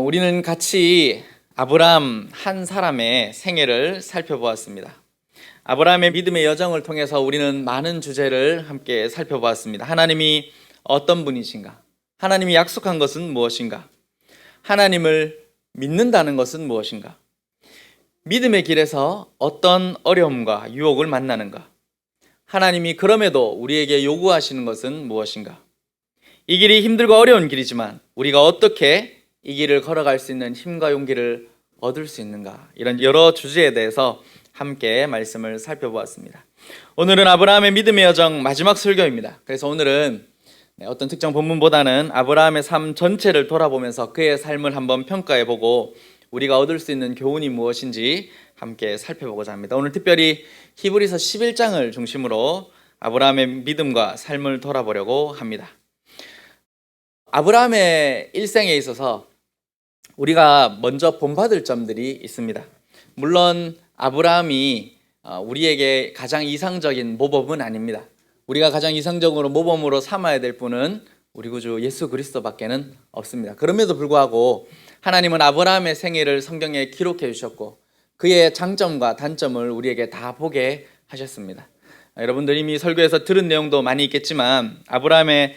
우리는 같이 아브라함 한 사람의 생애를 살펴보았습니다. 아브라함의 믿음의 여정을 통해서 우리는 많은 주제를 함께 살펴보았습니다. 하나님이 어떤 분이신가? 하나님이 약속한 것은 무엇인가? 하나님을 믿는다는 것은 무엇인가? 믿음의 길에서 어떤 어려움과 유혹을 만나는가? 하나님이 그럼에도 우리에게 요구하시는 것은 무엇인가? 이 길이 힘들고 어려운 길이지만 우리가 어떻게 이 길을 걸어갈 수 있는 힘과 용기를 얻을 수 있는가? 이런 여러 주제에 대해서 함께 말씀을 살펴보았습니다. 오늘은 아브라함의 믿음의 여정 마지막 설교입니다. 그래서 오늘은 어떤 특정 본문보다는 아브라함의 삶 전체를 돌아보면서 그의 삶을 한번 평가해보고 우리가 얻을 수 있는 교훈이 무엇인지 함께 살펴보고자 합니다. 오늘 특별히 히브리서 11장을 중심으로 아브라함의 믿음과 삶을 돌아보려고 합니다. 아브라함의 일생에 있어서 우리가 먼저 본받을 점들이 있습니다. 물론 아브라함이 우리에게 가장 이상적인 모범은 아닙니다. 우리가 가장 이상적으로 모범으로 삼아야 될 분은 우리 구주 예수 그리스도밖에는 없습니다. 그럼에도 불구하고 하나님은 아브라함의 생애를 성경에 기록해 주셨고 그의 장점과 단점을 우리에게 다 보게 하셨습니다. 여러분들 이미 설교에서 들은 내용도 많이 있겠지만 아브라함의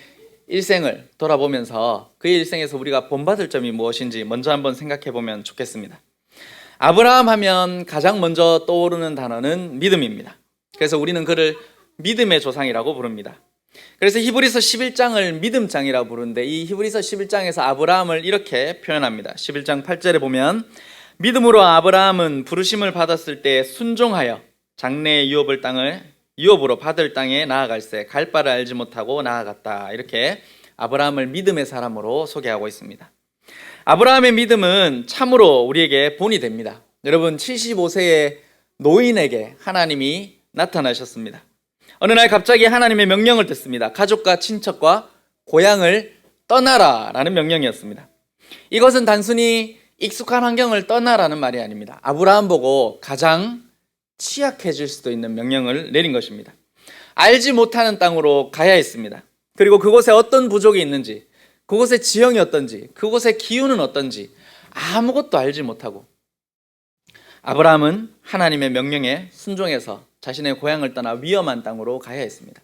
일생을 돌아보면서 그의 일생에서 우리가 본받을 점이 무엇인지 먼저 한번 생각해 보면 좋겠습니다. 아브라함 하면 가장 먼저 떠오르는 단어는 믿음입니다. 그래서 우리는 그를 믿음의 조상이라고 부릅니다. 그래서 히브리서 11장을 믿음장이라고 부르는데 이 히브리서 11장에서 아브라함을 이렇게 표현합니다. 11장 8절에 보면 믿음으로 아브라함은 부르심을 받았을 때 순종하여 장래의 유업으로 받을 땅에 나아갈새 갈 바를 알지 못하고 나아갔다. 이렇게 아브라함을 믿음의 사람으로 소개하고 있습니다. 아브라함의 믿음은 참으로 우리에게 본이 됩니다. 여러분 75세의 노인에게 하나님이 나타나셨습니다. 어느 날 갑자기 하나님의 명령을 듣습니다. 가족과 친척과 고향을 떠나라 라는 명령이었습니다. 이것은 단순히 익숙한 환경을 떠나라는 말이 아닙니다. 아브라함 보고 가장 취약해질 수도 있는 명령을 내린 것입니다. 알지 못하는 땅으로 가야 했습니다. 그리고 그곳에 어떤 부족이 있는지, 그곳의 지형이 어떤지, 그곳의 기후는 어떤지 아무것도 알지 못하고 아브라함은 하나님의 명령에 순종해서 자신의 고향을 떠나 위험한 땅으로 가야 했습니다.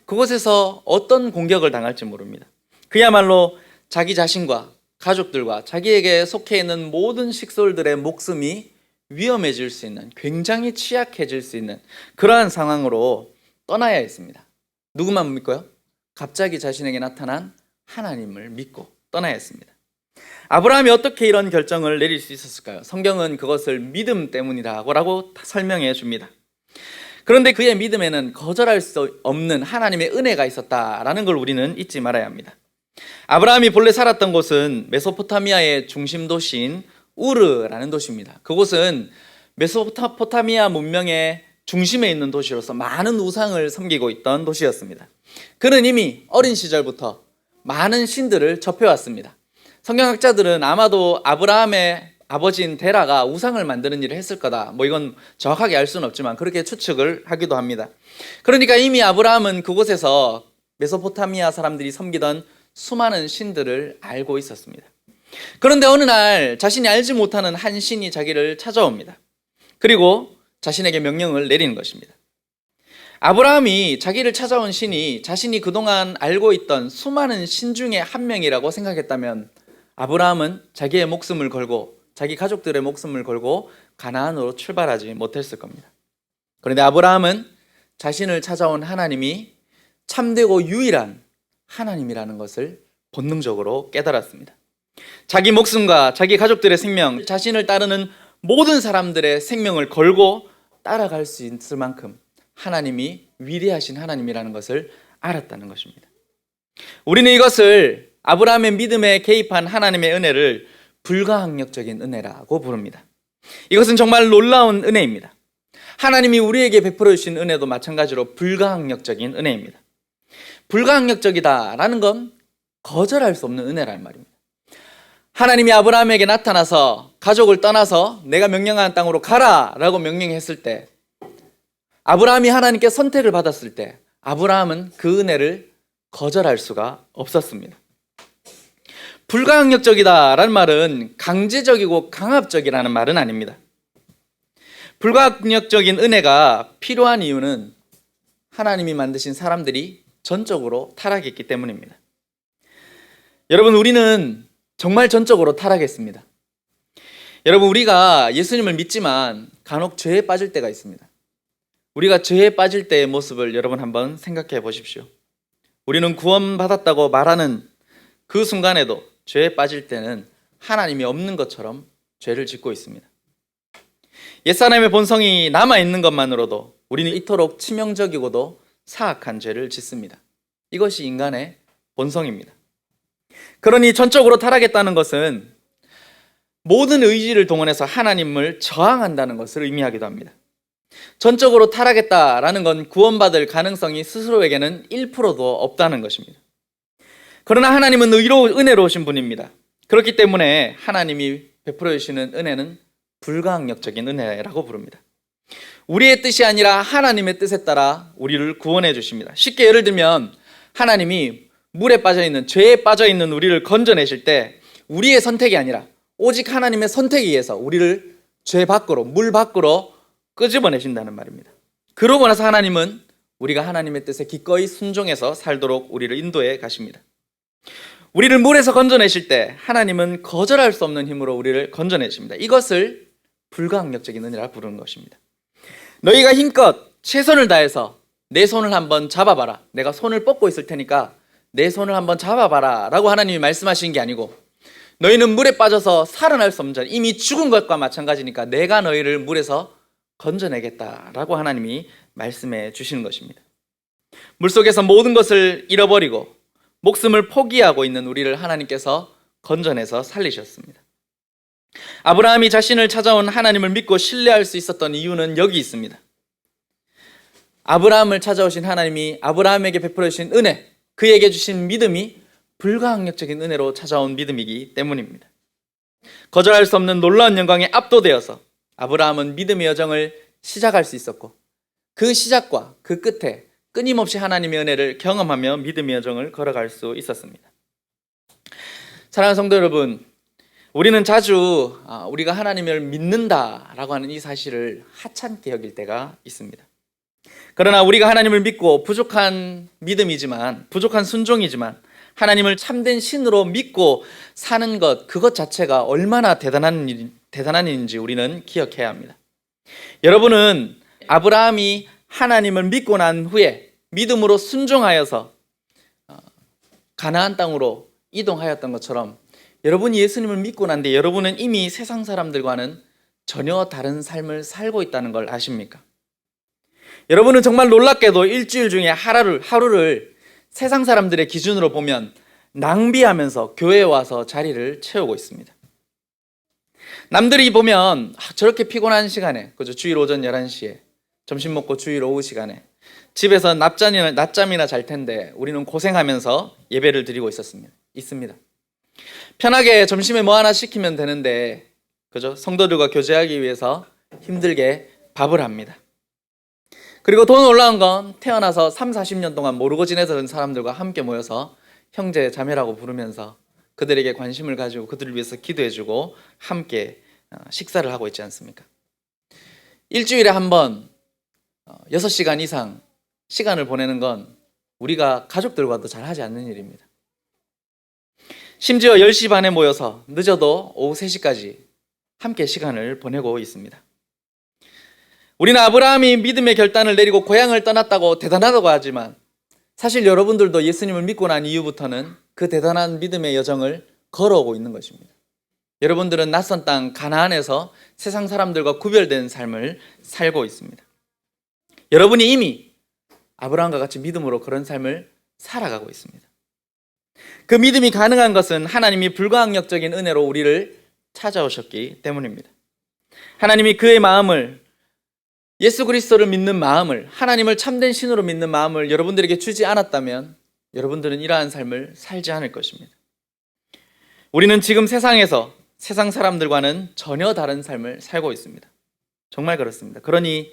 그곳에서 어떤 공격을 당할지 모릅니다. 그야말로 자기 자신과 가족들과 자기에게 속해 있는 모든 식솔들의 목숨이 위험해질 수 있는, 굉장히 취약해질 수 있는 그러한 상황으로 떠나야 했습니다. 누구만 믿고요? 갑자기 자신에게 나타난 하나님을 믿고 떠나야 했습니다. 아브라함이 어떻게 이런 결정을 내릴 수 있었을까요? 성경은 그것을 믿음 때문이라고 설명해 줍니다. 그런데 그의 믿음에는 거절할 수 없는 하나님의 은혜가 있었다라는 걸 우리는 잊지 말아야 합니다. 아브라함이 본래 살았던 곳은 메소포타미아의 중심 도시인 우르라는 도시입니다. 그곳은 메소포타미아 문명의 중심에 있는 도시로서 많은 우상을 섬기고 있던 도시였습니다. 그는 이미 어린 시절부터 많은 신들을 접해왔습니다. 성경학자들은 아마도 아브라함의 아버지인 데라가 우상을 만드는 일을 했을 거다. 이건 정확하게 알 수는 없지만 그렇게 추측을 하기도 합니다. 그러니까 이미 아브라함은 그곳에서 메소포타미아 사람들이 섬기던 수많은 신들을 알고 있었습니다. 그런데 어느 날 자신이 알지 못하는 한 신이 자기를 찾아옵니다. 그리고 자신에게 명령을 내리는 것입니다. 아브라함이 자기를 찾아온 신이 자신이 그동안 알고 있던 수많은 신 중에 한 명이라고 생각했다면 아브라함은 자기의 목숨을 걸고 자기 가족들의 목숨을 걸고 가나안으로 출발하지 못했을 겁니다. 그런데 아브라함은 자신을 찾아온 하나님이 참되고 유일한 하나님이라는 것을 본능적으로 깨달았습니다. 자기 목숨과 자기 가족들의 생명, 자신을 따르는 모든 사람들의 생명을 걸고 따라갈 수 있을 만큼 하나님이 위대하신 하나님이라는 것을 알았다는 것입니다. 우리는 이것을 아브라함의 믿음에 개입한 하나님의 은혜를 불가항력적인 은혜라고 부릅니다. 이것은 정말 놀라운 은혜입니다. 하나님이 우리에게 베풀어 주신 은혜도 마찬가지로 불가항력적인 은혜입니다. 불가항력적이다라는 건 거절할 수 없는 은혜란 말입니다. 하나님이 아브라함에게 나타나서 가족을 떠나서 내가 명령하는 땅으로 가라라고 명령했을 때 아브라함이 하나님께 선택을 받았을 때 아브라함은 그 은혜를 거절할 수가 없었습니다. 불가항력적이다라는 말은 강제적이고 강압적이라는 말은 아닙니다. 불가항력적인 은혜가 필요한 이유는 하나님이 만드신 사람들이 전적으로 타락했기 때문입니다. 여러분, 우리는 정말 전적으로 타락했습니다. 여러분, 우리가 예수님을 믿지만 간혹 죄에 빠질 때가 있습니다. 우리가 죄에 빠질 때의 모습을 여러분 한번 생각해 보십시오. 우리는 구원받았다고 말하는 그 순간에도 죄에 빠질 때는 하나님이 없는 것처럼 죄를 짓고 있습니다. 옛사람의 본성이 남아있는 것만으로도 우리는 이토록 치명적이고도 사악한 죄를 짓습니다. 이것이 인간의 본성입니다. 그러니 전적으로 타락했다는 것은 모든 의지를 동원해서 하나님을 저항한다는 것을 의미하기도 합니다. 전적으로 타락했다라는 건 구원받을 가능성이 스스로에게는 1%도 없다는 것입니다. 그러나 하나님은 은혜로우신 분입니다. 그렇기 때문에 하나님이 베풀어 주시는 은혜는 불가항력적인 은혜라고 부릅니다. 우리의 뜻이 아니라 하나님의 뜻에 따라 우리를 구원해 주십니다. 쉽게 예를 들면 하나님이 물에 빠져있는, 죄에 빠져있는 우리를 건져내실 때 우리의 선택이 아니라 오직 하나님의 선택에 의해서 우리를 죄 밖으로, 물 밖으로 끄집어내신다는 말입니다. 그러고 나서 하나님은 우리가 하나님의 뜻에 기꺼이 순종해서 살도록 우리를 인도해 가십니다. 우리를 물에서 건져내실 때 하나님은 거절할 수 없는 힘으로 우리를 건져내십니다. 이것을 불가항력적인 은혜라 부르는 것입니다. 너희가 힘껏 최선을 다해서 내 손을 한번 잡아봐라. 내가 손을 뻗고 있을 테니까 내 손을 한번 잡아봐라 라고 하나님이 말씀하시는 게 아니고, 너희는 물에 빠져서 살아날 수 없는 자, 이미 죽은 것과 마찬가지니까 내가 너희를 물에서 건져내겠다라고 하나님이 말씀해 주시는 것입니다. 물속에서 모든 것을 잃어버리고 목숨을 포기하고 있는 우리를 하나님께서 건져내서 살리셨습니다. 아브라함이 자신을 찾아온 하나님을 믿고 신뢰할 수 있었던 이유는 여기 있습니다. 아브라함을 찾아오신 하나님이 아브라함에게 베풀어 주신 은혜, 그에게 주신 믿음이 불가항력적인 은혜로 찾아온 믿음이기 때문입니다. 거절할 수 없는 놀라운 영광에 압도되어서 아브라함은 믿음의 여정을 시작할 수 있었고, 그 시작과 그 끝에 끊임없이 하나님의 은혜를 경험하며 믿음의 여정을 걸어갈 수 있었습니다. 사랑하는 성도 여러분, 우리는 자주 우리가 하나님을 믿는다라고 하는 이 사실을 하찮게 여길 때가 있습니다. 그러나 우리가 하나님을 믿고 부족한 믿음이지만, 부족한 순종이지만 하나님을 참된 신으로 믿고 사는 것, 그것 자체가 얼마나 대단한 일인지 우리는 기억해야 합니다. 여러분은 아브라함이 하나님을 믿고 난 후에 믿음으로 순종하여서 가나안 땅으로 이동하였던 것처럼, 여러분이 예수님을 믿고 난 뒤에 여러분은 이미 세상 사람들과는 전혀 다른 삶을 살고 있다는 걸 아십니까? 여러분은 정말 놀랍게도 일주일 중에 하루를 세상 사람들의 기준으로 보면 낭비하면서 교회에 와서 자리를 채우고 있습니다. 남들이 보면 저렇게 피곤한 시간에, 그죠? 주일 오전 11시에 점심 먹고 주일 오후 시간에 집에서 낮잠이나 잘 텐데 우리는 고생하면서 예배를 드리고 있습니다. 편하게 점심에 뭐 하나 시키면 되는데, 그죠? 성도들과 교제하기 위해서 힘들게 밥을 합니다. 그리고 더 놀라운 건 태어나서 30-40년 동안 모르고 지내던 사람들과 함께 모여서 형제 자매라고 부르면서 그들에게 관심을 가지고 그들을 위해서 기도해주고 함께 식사를 하고 있지 않습니까? 일주일에 한 번 6시간 이상 시간을 보내는 건 우리가 가족들과도 잘 하지 않는 일입니다. 심지어 10시 반에 모여서 늦어도 오후 3시까지 함께 시간을 보내고 있습니다. 우리는 아브라함이 믿음의 결단을 내리고 고향을 떠났다고 대단하다고 하지만, 사실 여러분들도 예수님을 믿고 난 이후부터는 그 대단한 믿음의 여정을 걸어오고 있는 것입니다. 여러분들은 낯선 땅 가나안에서 세상 사람들과 구별된 삶을 살고 있습니다. 여러분이 이미 아브라함과 같이 믿음으로 그런 삶을 살아가고 있습니다. 그 믿음이 가능한 것은 하나님이 불가항력적인 은혜로 우리를 찾아오셨기 때문입니다. 하나님이 그의 마음을, 예수 그리스도를 믿는 마음을, 하나님을 참된 신으로 믿는 마음을 여러분들에게 주지 않았다면 여러분들은 이러한 삶을 살지 않을 것입니다. 우리는 지금 세상에서 세상 사람들과는 전혀 다른 삶을 살고 있습니다. 정말 그렇습니다. 그러니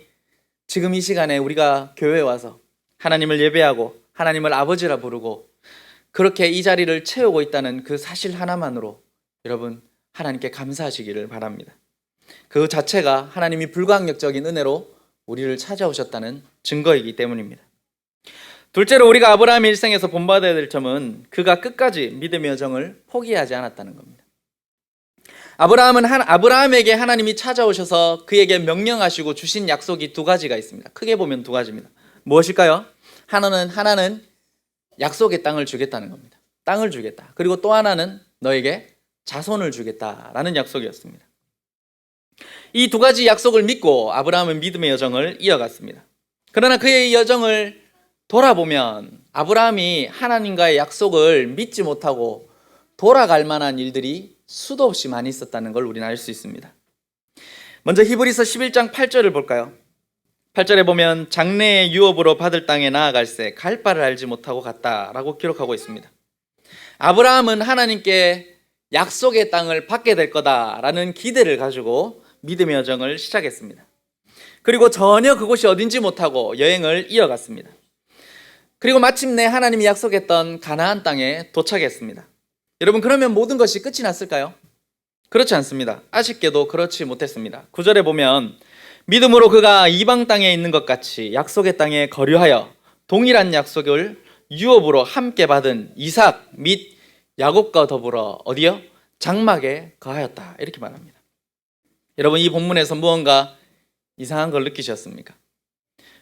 지금 이 시간에 우리가 교회에 와서 하나님을 예배하고 하나님을 아버지라 부르고 그렇게 이 자리를 채우고 있다는 그 사실 하나만으로 여러분 하나님께 감사하시기를 바랍니다. 그 자체가 하나님이 불가항력적인 은혜로 우리를 찾아오셨다는 증거이기 때문입니다. 둘째로 우리가 아브라함의 일생에서 본받아야 될 점은 그가 끝까지 믿음의 여정을 포기하지 않았다는 겁니다. 아브라함에게 하나님이 찾아오셔서 그에게 명령하시고 주신 약속이 두 가지가 있습니다. 크게 보면 두 가지입니다. 무엇일까요? 하나는 약속의 땅을 주겠다는 겁니다. 땅을 주겠다. 그리고 또 하나는 너에게 자손을 주겠다라는 약속이었습니다. 이 두 가지 약속을 믿고 아브라함은 믿음의 여정을 이어갔습니다. 그러나 그의 여정을 돌아보면 아브라함이 하나님과의 약속을 믿지 못하고 돌아갈 만한 일들이 수도 없이 많이 있었다는 걸 우리는 알 수 있습니다. 먼저 히브리서 11장 8절을 볼까요? 8절에 보면 장래의 유업으로 받을 땅에 나아갈새 갈 바를 알지 못하고 갔다라고 기록하고 있습니다. 아브라함은 하나님께 약속의 땅을 받게 될 거다라는 기대를 가지고 믿음의 여정을 시작했습니다. 그리고 전혀 그곳이 어딘지 못하고 여행을 이어갔습니다. 그리고 마침내 하나님이 약속했던 가나안 땅에 도착했습니다. 여러분, 그러면 모든 것이 끝이 났을까요? 그렇지 않습니다. 아쉽게도 그렇지 못했습니다. 9절에 보면 믿음으로 그가 이방 땅에 있는 것 같이 약속의 땅에 거류하여 동일한 약속을 유업으로 함께 받은 이삭 및 야곱과 더불어 어디요? 장막에 거하였다. 이렇게 말합니다. 여러분, 이 본문에서 무언가 이상한 걸 느끼셨습니까?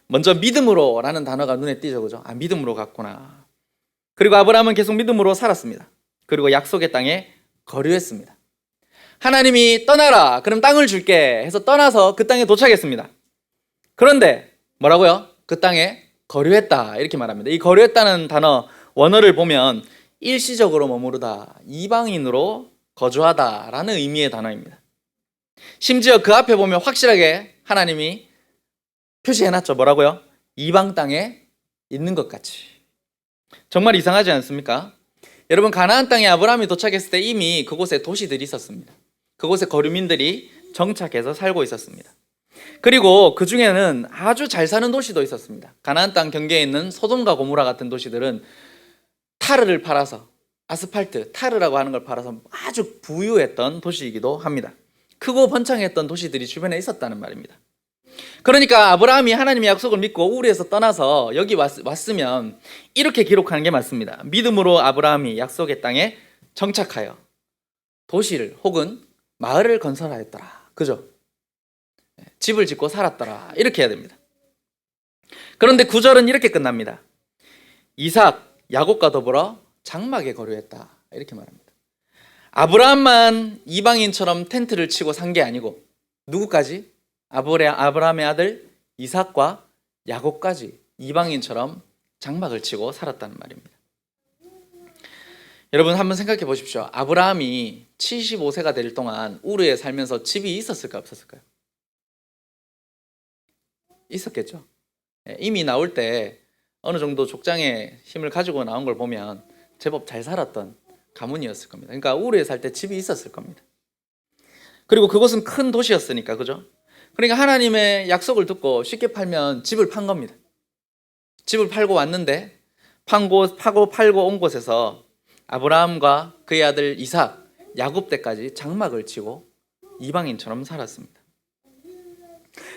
먼저 믿음으로 라는 단어가 눈에 띄죠, 그죠? 아, 믿음으로 갔구나. 그리고 아브라함은 계속 믿음으로 살았습니다. 그리고 약속의 땅에 거류했습니다. 하나님이 떠나라, 그럼 땅을 줄게 해서 떠나서 그 땅에 도착했습니다. 그런데 뭐라고요? 그 땅에 거류했다, 이렇게 말합니다. 이 거류했다는 단어 원어를 보면 일시적으로 머무르다, 이방인으로 거주하다라는 의미의 단어입니다. 심지어 그 앞에 보면 확실하게 하나님이 표시해놨죠. 뭐라고요? 이방 땅에 있는 것 같이. 정말 이상하지 않습니까? 여러분, 가나안 땅에 아브라함이 도착했을 때 이미 그곳에 도시들이 있었습니다. 그곳에 거류민들이 정착해서 살고 있었습니다. 그리고 그 중에는 아주 잘 사는 도시도 있었습니다. 가나안 땅 경계에 있는 소돔과 고모라 같은 도시들은 타르를 팔아서, 아스팔트, 타르라고 하는 걸 팔아서 아주 부유했던 도시이기도 합니다. 크고 번창했던 도시들이 주변에 있었다는 말입니다. 그러니까 아브라함이 하나님의 약속을 믿고 우르에서 떠나서 여기 왔으면 이렇게 기록하는 게 맞습니다. 믿음으로 아브라함이 약속의 땅에 정착하여 도시를 혹은 마을을 건설하였더라. 그죠? 집을 짓고 살았더라. 이렇게 해야 됩니다. 그런데 9절은 이렇게 끝납니다. 이삭, 야곱과 더불어 장막에 거류했다. 이렇게 말합니다. 아브라함만 이방인처럼 텐트를 치고 산 게 아니고 누구까지? 아브라함의 아들 이삭과 야곱까지 이방인처럼 장막을 치고 살았다는 말입니다. 여러분, 한번 생각해 보십시오. 아브라함이 75세가 될 동안 우르에 살면서 집이 있었을까 없었을까요? 있었겠죠. 이미 나올 때 어느 정도 족장의 힘을 가지고 나온 걸 보면 제법 잘 살았던 가문이었을 겁니다. 그러니까 우르에 살 때 집이 있었을 겁니다. 그리고 그곳은 큰 도시였으니까, 그죠? 그러니까 하나님의 약속을 듣고 쉽게 팔면 집을 판 겁니다. 집을 팔고 왔는데 팔고 온 곳에서 아브라함과 그의 아들 이삭, 야곱 때까지 장막을 치고 이방인처럼 살았습니다.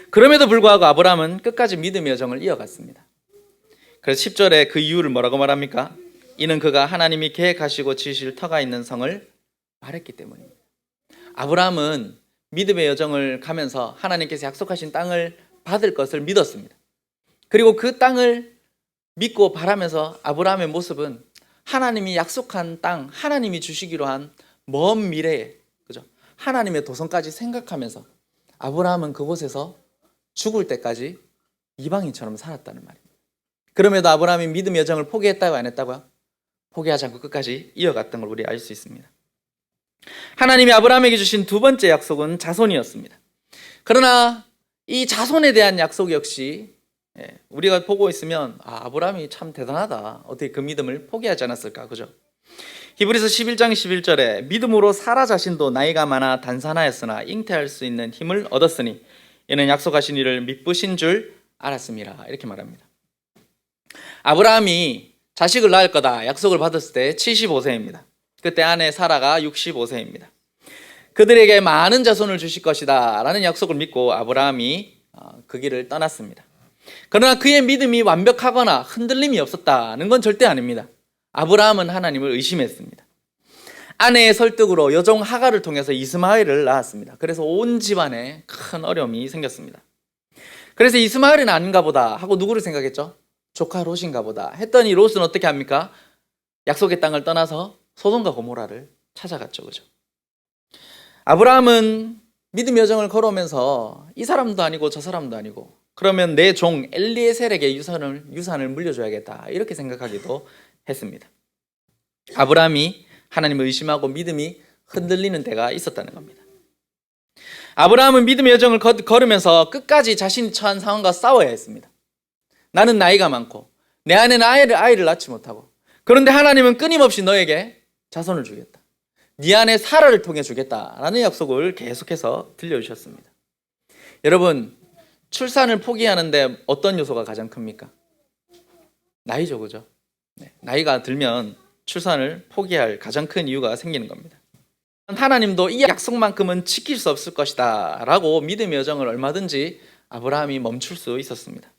그럼에도 불구하고 아브라함은 끝까지 믿음의 여정을 이어갔습니다. 그래서 10절에 그 이유를 뭐라고 말합니까? 이는 그가 하나님이 계획하시고 지으실 터가 있는 성을 말했기 때문입니다. 아브라함은 믿음의 여정을 가면서 하나님께서 약속하신 땅을 받을 것을 믿었습니다. 그리고 그 땅을 믿고 바라면서 아브라함의 모습은 하나님이 약속한 땅, 하나님이 주시기로 한 먼 미래에, 그죠? 하나님의 도성까지 생각하면서 아브라함은 그곳에서 죽을 때까지 이방인처럼 살았다는 말입니다. 그럼에도 아브라함이 믿음의 여정을 포기했다고 안 했다고요? 포기하지 않고 끝까지 이어갔던 걸 우리 알 수 있습니다. 하나님이 아브라함에게 주신 두 번째 약속은 자손이었습니다. 그러나 이 자손에 대한 약속 역시 우리가 보고 있으면 아브라함이 참 대단하다. 어떻게 그 믿음을 포기하지 않았을까? 그죠? 히브리서 11장 11절에 믿음으로 사라 자신도 나이가 많아 단산하였으나 잉태할 수 있는 힘을 얻었으니 이는 약속하신 이를 미쁘신 줄 알았음이라. 이렇게 말합니다. 아브라함이 자식을 낳을 거다 약속을 받았을 때 75세입니다. 그때 아내 사라가 65세입니다. 그들에게 많은 자손을 주실 것이다 라는 약속을 믿고 아브라함이 그 길을 떠났습니다. 그러나 그의 믿음이 완벽하거나 흔들림이 없었다는 건 절대 아닙니다. 아브라함은 하나님을 의심했습니다. 아내의 설득으로 여종 하갈을 통해서 이스마엘을 낳았습니다. 그래서 온 집안에 큰 어려움이 생겼습니다. 그래서 이스마엘은 아닌가 보다 하고 누구를 생각했죠? 조카 롯인가 보다 했더니 롯은 어떻게 합니까? 약속의 땅을 떠나서 소돔과 고모라를 찾아갔죠. 그죠? 아브라함은 믿음 여정을 걸어오면서 이 사람도 아니고 저 사람도 아니고 그러면 내 종 엘리에셀에게 유산을 물려줘야겠다 이렇게 생각하기도 했습니다. 아브라함이 하나님을 의심하고 믿음이 흔들리는 때가 있었다는 겁니다. 아브라함은 믿음의 여정을 걸으면서 끝까지 자신이 처한 상황과 싸워야 했습니다. 나는 나이가 많고 내 아내는 아이를 낳지 못하고 그런데 하나님은 끊임없이 너에게 자손을 주겠다. 네 아내 사라를 통해 주겠다라는 약속을 계속해서 들려주셨습니다. 여러분, 출산을 포기하는데 어떤 요소가 가장 큽니까? 나이죠, 그죠? 네, 나이가 들면 출산을 포기할 가장 큰 이유가 생기는 겁니다. 하나님도 이 약속만큼은 지킬 수 없을 것이다 라고 믿음의 여정을 얼마든지 아브라함이 멈출 수 있었습니다.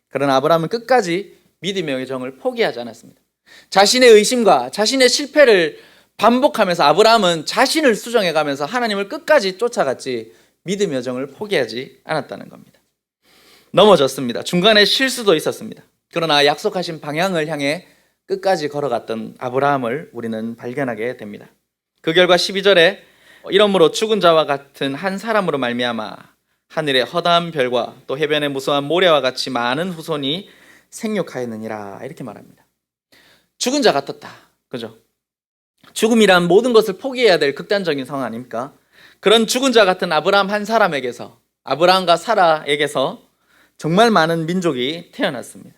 그러나 아브라함은 끝까지 믿음의 여정을 포기하지 않았습니다. 자신의 의심과 자신의 실패를 반복하면서 아브라함은 자신을 수정해가면서 하나님을 끝까지 쫓아갔지 믿음의 여정을 포기하지 않았다는 겁니다. 넘어졌습니다. 중간에 실수도 있었습니다. 그러나 약속하신 방향을 향해 끝까지 걸어갔던 아브라함을 우리는 발견하게 됩니다. 그 결과 12절에 이러므로 죽은 자와 같은 한 사람으로 말미암아 하늘의 허다한 별과 또 해변의 무수한 모래와 같이 많은 후손이 생육하였느니라 이렇게 말합니다. 죽은 자 같았다. 그죠? 죽음이란 모든 것을 포기해야 될 극단적인 상황 아닙니까? 그런 죽은 자 같은 아브라함 한 사람에게서 아브라함과 사라에게서 정말 많은 민족이 태어났습니다.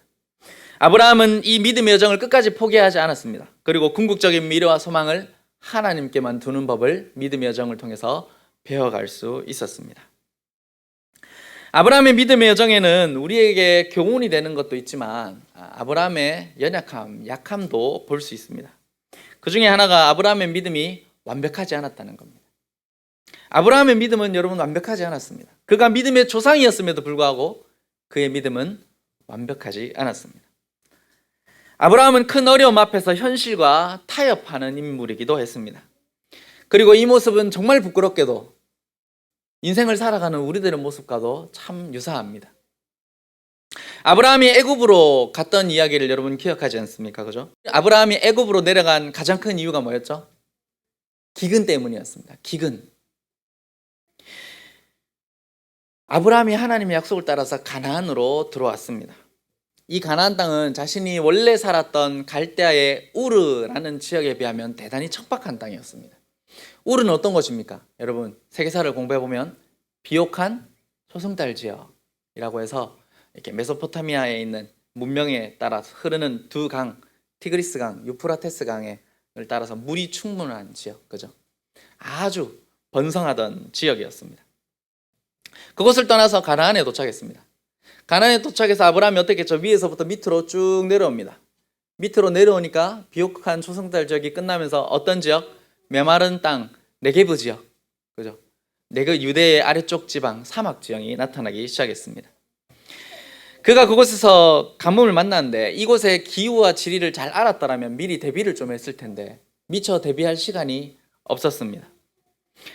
아브라함은 이 믿음의 여정을 끝까지 포기하지 않았습니다. 그리고 궁극적인 미래와 소망을 하나님께만 두는 법을 믿음의 여정을 통해서 배워갈 수 있었습니다. 아브라함의 믿음의 여정에는 우리에게 교훈이 되는 것도 있지만 아브라함의 연약함, 약함도 볼 수 있습니다. 그 중에 하나가 아브라함의 믿음이 완벽하지 않았다는 겁니다. 아브라함의 믿음은 여러분 완벽하지 않았습니다. 그가 믿음의 조상이었음에도 불구하고 그의 믿음은 완벽하지 않았습니다. 아브라함은 큰 어려움 앞에서 현실과 타협하는 인물이기도 했습니다. 그리고 이 모습은 정말 부끄럽게도 인생을 살아가는 우리들의 모습과도 참 유사합니다. 아브라함이 애굽으로 갔던 이야기를 여러분 기억하지 않습니까? 그죠? 아브라함이 애굽으로 내려간 가장 큰 이유가 뭐였죠? 기근 때문이었습니다. 기근. 아브라함이 하나님의 약속을 따라서 가나안으로 들어왔습니다. 이 가나안 땅은 자신이 원래 살았던 갈대아의 우르라는 지역에 비하면 대단히 척박한 땅이었습니다. 우르는 어떤 것입니까? 여러분 세계사를 공부해보면 비옥한 소승달 지역이라고 해서 이렇게 메소포타미아에 있는 문명에 따라 흐르는 두 강, 티그리스 강, 유프라테스 강을 따라서 물이 충분한 지역, 그죠? 아주 번성하던 지역이었습니다. 그곳을 떠나서 가나안에 도착했습니다. 가나안에 도착해서 아브라함이 어떻게 했죠? 위에서부터 밑으로 쭉 내려옵니다. 밑으로 내려오니까 비옥한 초승달 지역이 끝나면서 어떤 지역? 메마른 땅, 네게브 지역, 그죠? 네그 유대의 아래쪽 지방, 사막 지형이 나타나기 시작했습니다. 그가 그곳에서 가뭄을 만났는데 이곳의 기후와 지리를 잘 알았더라면 미리 대비를 좀 했을 텐데 미처 대비할 시간이 없었습니다.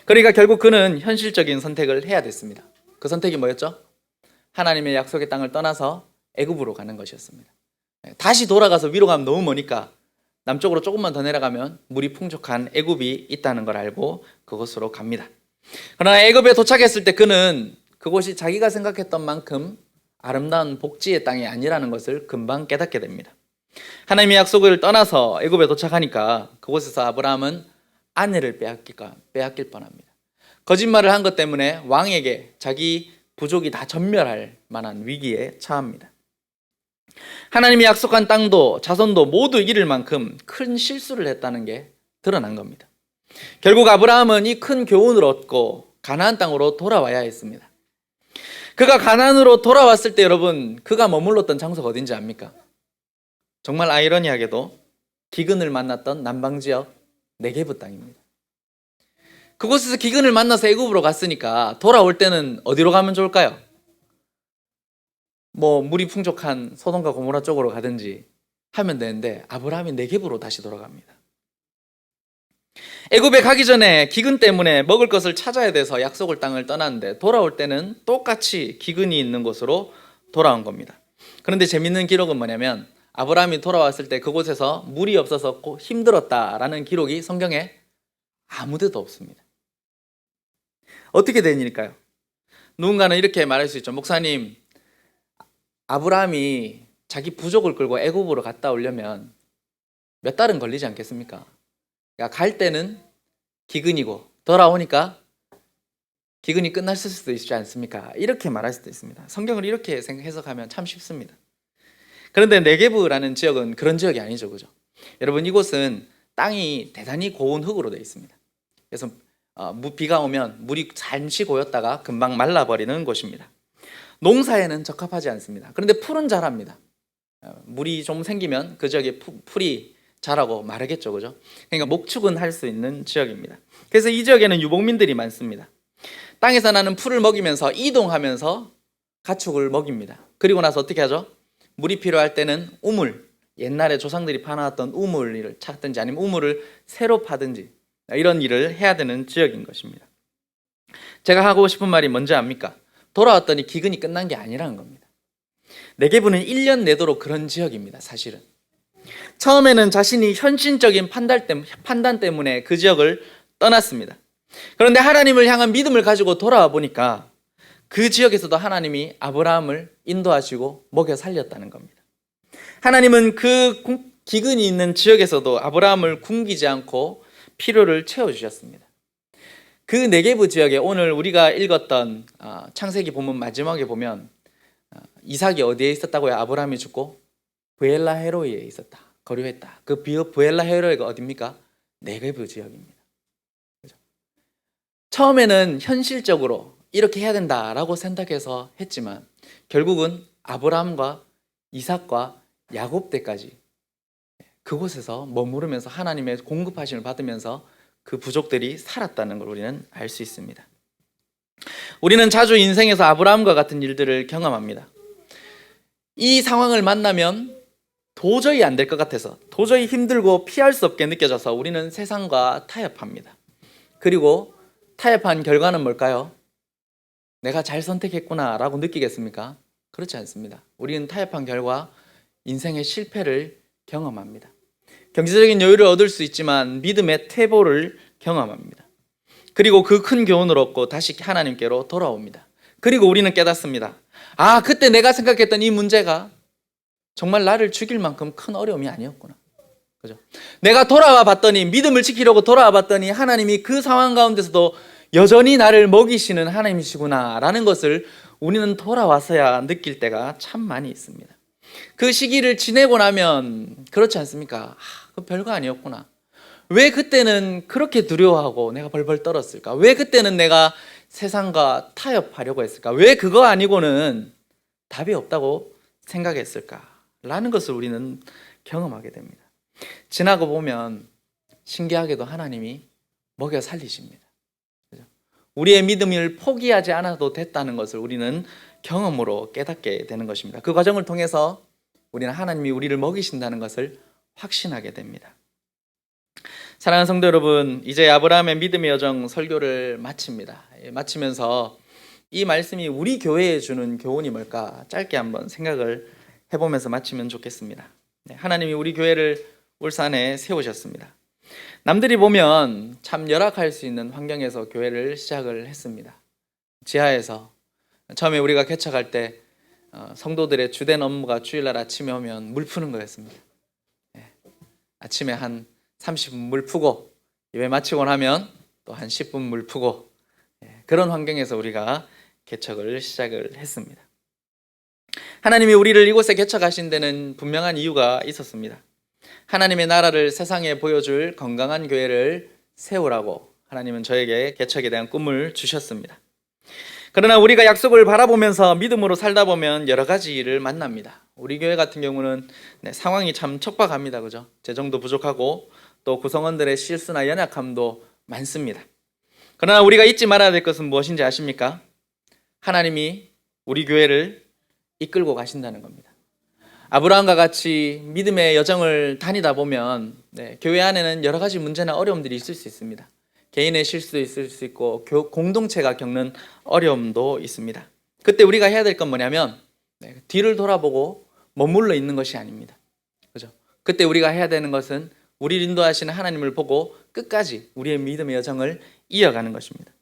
그러니까 결국 그는 현실적인 선택을 해야 됐습니다. 그 선택이 뭐였죠? 하나님의 약속의 땅을 떠나서 애굽으로 가는 것이었습니다. 다시 돌아가서 위로 가면 너무 머니까 남쪽으로 조금만 더 내려가면 물이 풍족한 애굽이 있다는 걸 알고 그곳으로 갑니다. 그러나 애굽에 도착했을 때 그는 그곳이 자기가 생각했던 만큼 아름다운 복지의 땅이 아니라는 것을 금방 깨닫게 됩니다. 하나님의 약속을 떠나서 애굽에 도착하니까 그곳에서 아브라함은 아내를 빼앗길 뻔합니다. 거짓말을 한 것 때문에 왕에게 자기 부족이 다 전멸할 만한 위기에 처합니다. 하나님이 약속한 땅도 자손도 모두 잃을 만큼 큰 실수를 했다는 게 드러난 겁니다. 결국 아브라함은 이 큰 교훈을 얻고 가나안 땅으로 돌아와야 했습니다. 그가 가나안으로 돌아왔을 때 여러분 그가 머물렀던 장소가 어딘지 압니까? 정말 아이러니하게도 기근을 만났던 남방 지역 네게브 땅입니다. 그곳에서 기근을 만나서 애굽으로 갔으니까 돌아올 때는 어디로 가면 좋을까요? 뭐 물이 풍족한 소돔과 고모라 쪽으로 가든지 하면 되는데 아브라함이 네겝으로 다시 돌아갑니다. 애굽에 가기 전에 기근 때문에 먹을 것을 찾아야 돼서 약속을 땅을 떠났는데 돌아올 때는 똑같이 기근이 있는 곳으로 돌아온 겁니다. 그런데 재밌는 기록은 뭐냐면 아브라함이 돌아왔을 때 그곳에서 물이 없어서 힘들었다라는 기록이 성경에 아무 데도 없습니다. 어떻게 된 일일까요? 누군가는 이렇게 말할 수 있죠. 목사님, 아브라함이 자기 부족을 끌고 애굽으로 갔다 오려면 몇 달은 걸리지 않겠습니까? 그러니까 갈 때는 기근이고 돌아오니까 기근이 끝났을 수도 있지 않습니까? 이렇게 말할 수도 있습니다. 성경을 이렇게 해석하면 참 쉽습니다. 그런데 네게브라는 지역은 그런 지역이 아니죠, 그죠? 여러분, 이곳은 땅이 대단히 고운 흙으로 되어 있습니다. 그래서 비가 오면 물이 잠시 고였다가 금방 말라버리는 곳입니다. 농사에는 적합하지 않습니다. 그런데 풀은 자랍니다. 물이 좀 생기면 그 지역에 풀이 자라고 마르겠죠, 그죠? 그러니까 목축은 할 수 있는 지역입니다. 그래서 이 지역에는 유목민들이 많습니다. 땅에서 나는 풀을 먹이면서 이동하면서 가축을 먹입니다. 그리고 나서 어떻게 하죠? 물이 필요할 때는 우물, 옛날에 조상들이 파놨던 우물을 찾든지 아니면 우물을 새로 파든지 이런 일을 해야 되는 지역인 것입니다. 제가 하고 싶은 말이 뭔지 압니까? 돌아왔더니 기근이 끝난 게 아니라는 겁니다. 네게브는 1년 내도록 그런 지역입니다, 사실은. 처음에는 자신이 현실적인 판단 때문에 그 지역을 떠났습니다. 그런데 하나님을 향한 믿음을 가지고 돌아와 보니까 그 지역에서도 하나님이 아브라함을 인도하시고 먹여 살렸다는 겁니다. 하나님은 그 기근이 있는 지역에서도 아브라함을 굶기지 않고 필요를 채워주셨습니다. 그 네게브 지역에 오늘 우리가 읽었던 창세기 본문 마지막에 보면 이삭이 어디에 있었다고요? 아브라함이 죽고 브엘라 헤로이에 있었다, 거류했다. 그 브엘라 헤로이가 어디입니까? 네게브 지역입니다. 그렇죠? 처음에는 현실적으로 이렇게 해야 된다라고 생각해서 했지만 결국은 아브라함과 이삭과 야곱 때까지 그곳에서 머무르면서 하나님의 공급하심을 받으면서 그 부족들이 살았다는 걸 우리는 알 수 있습니다. 우리는 자주 인생에서 아브라함과 같은 일들을 경험합니다. 이 상황을 만나면 도저히 안 될 것 같아서, 도저히 힘들고 피할 수 없게 느껴져서 우리는 세상과 타협합니다. 그리고 타협한 결과는 뭘까요? 내가 잘 선택했구나 라고 느끼겠습니까? 그렇지 않습니다. 우리는 타협한 결과 인생의 실패를 경험합니다. 경제적인 여유를 얻을 수 있지만 믿음의 퇴보를 경험합니다. 그리고 그 큰 교훈을 얻고 다시 하나님께로 돌아옵니다. 그리고 우리는 깨닫습니다. 아, 그때 내가 생각했던 이 문제가 정말 나를 죽일 만큼 큰 어려움이 아니었구나. 그죠? 내가 돌아와 봤더니, 믿음을 지키려고 돌아와 봤더니 하나님이 그 상황 가운데서도 여전히 나를 먹이시는 하나님이시구나 라는 것을 우리는 돌아와서야 느낄 때가 참 많이 있습니다. 그 시기를 지내고 나면 그렇지 않습니까? 그 별거 아니었구나. 왜 그때는 그렇게 두려워하고 내가 벌벌 떨었을까? 왜 그때는 내가 세상과 타협하려고 했을까? 왜 그거 아니고는 답이 없다고 생각했을까? 라는 것을 우리는 경험하게 됩니다. 지나고 보면 신기하게도 하나님이 먹여 살리십니다. 우리의 믿음을 포기하지 않아도 됐다는 것을 우리는 경험으로 깨닫게 되는 것입니다. 그 과정을 통해서 우리는 하나님이 우리를 먹이신다는 것을 확신하게 됩니다. 사랑하는 성도 여러분, 이제 아브라함의 믿음의 여정 설교를 마칩니다. 마치면서 이 말씀이 우리 교회에 주는 교훈이 뭘까 짧게 한번 생각을 해보면서 마치면 좋겠습니다. 하나님이 우리 교회를 울산에 세우셨습니다. 남들이 보면 참 열악할 수 있는 환경에서 교회를 시작을 했습니다. 지하에서. 처음에 우리가 개척할 때 성도들의 주된 업무가 주일날 아침에 오면 물 푸는 거였습니다. 아침에 한 30분 물 푸고 예배 마치고 나면 또 한 10분 물 푸고 그런 환경에서 우리가 개척을 시작을 했습니다. 하나님이 우리를 이곳에 개척하신 데는 분명한 이유가 있었습니다. 하나님의 나라를 세상에 보여줄 건강한 교회를 세우라고 하나님은 저에게 개척에 대한 꿈을 주셨습니다. 그러나 우리가 약속을 바라보면서 믿음으로 살다 보면 여러 가지 일을 만납니다. 우리 교회 같은 경우는 상황이 참 척박합니다. 그죠? 재정도 부족하고 또 구성원들의 실수나 연약함도 많습니다. 그러나 우리가 잊지 말아야 될 것은 무엇인지 아십니까? 하나님이 우리 교회를 이끌고 가신다는 겁니다. 아브라함과 같이 믿음의 여정을 다니다 보면 교회 안에는 여러 가지 문제나 어려움들이 있을 수 있습니다. 개인의 실수도 있을 수 있고 공동체가 겪는 어려움도 있습니다. 그때 우리가 해야 될 건 뭐냐면 뒤를 돌아보고 머물러 있는 것이 아닙니다. 그죠? 그때 우리가 해야 되는 것은 우리를 인도하시는 하나님을 보고 끝까지 우리의 믿음의 여정을 이어가는 것입니다.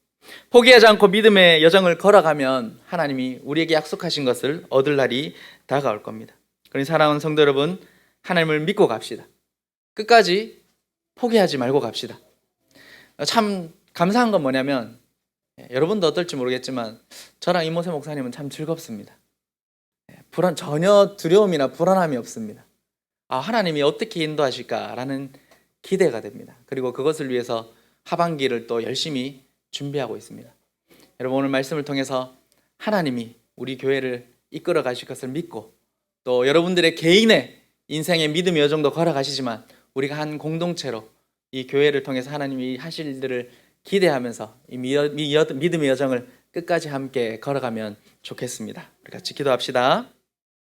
포기하지 않고 믿음의 여정을 걸어가면 하나님이 우리에게 약속하신 것을 얻을 날이 다가올 겁니다. 그러니 사랑하는 성도 여러분, 하나님을 믿고 갑시다. 끝까지 포기하지 말고 갑시다. 참 감사한 건 뭐냐면 여러분도 어떨지 모르겠지만 저랑 이모세 목사님은 참 즐겁습니다. 전혀 두려움이나 불안함이 없습니다. 하나님이 어떻게 인도하실까라는 기대가 됩니다. 그리고 그것을 위해서 하반기를 또 열심히 준비하고 있습니다. 여러분, 오늘 말씀을 통해서 하나님이 우리 교회를 이끌어 가실 것을 믿고 또 여러분들의 개인의 인생의 믿음의 여정도 걸어가시지만 우리가 한 공동체로 이 교회를 통해서 하나님이 하실 일들을 기대하면서 이 믿음의 여정을 끝까지 함께 걸어가면 좋겠습니다. 우리 같이 기도합시다.